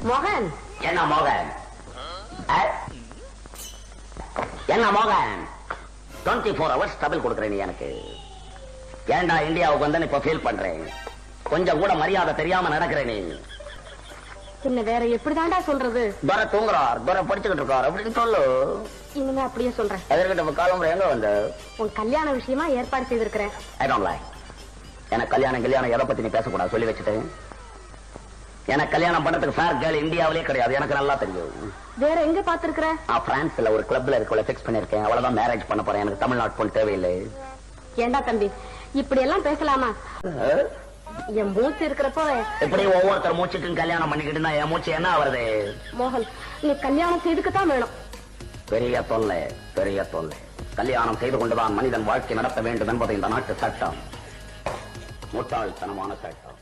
மோகன். என்ன மோகன்? என்ன மோகன்? 24 hours டபுள் கொடுக்குறேன் நீ எனக்கு. ஏண்டா இந்தியாவுக்கு வந்து இப்ப ஃபீல் பண்றேன். கொஞ்சம் கூட மரியாதை தெரியாம நடக்கிறேன் நீ. என்ன வேற எப்படிதான்டா சொல்றது? துரை தூங்குறார், துரை படிச்சுக்கிட்டு இருக்கார் அப்படின்னு சொல்லு. இனிமே அப்படியே சொல்றேன். எதிர்கிட்ட காலம்புற எங்க வந்து உன் கல்யாண விஷயமா ஏற்பாடு செய்திருக்கிறேன். எனக்கு கல்யாணம் எதை பத்தி நீ பேசக்கூடாது சொல்லி வச்சுட்டேன். எனக்கு கல்யாணம் பண்ணதுக்கு ஃபேர் கேர்ள் இந்தியாவிலே கிடையாது, எனக்கு நல்லா தெரியும். வேற எங்க பாத்துருக்கிற? பிரான்ஸ்ல ஒரு கிளப்ல இருக்கவளை ஃபிக்ஸ் பண்ணிருக்கேன். அவ்வளவுதான் மேரேஜ் பண்ண போறேன். எனக்கு தமிழ்நாட்டு பொண்ணு தேவையில்லை. ஏண்டா தம்பி இப்படி எல்லாம் பேசலாமா? என் மூச்சு இருக்கிறப்போ இப்படி ஒவ்வொருத்தர் மூச்சுக்கும் கல்யாணம் பண்ணிக்கிட்டு என் மூச்சு என்ன வருது? மோகன் நீ கல்யாணம் செய்துக்குத்தான் வேணும். பெரிய தொல்லை, பெரிய தொல்லை. கல்யாணம் செய்து கொண்டுதான் மனிதன் வாழ்க்கை நடத்த வேண்டும் என்பது இந்த நாட்டு சட்டம். முட்டாள்தனமான சட்டம்.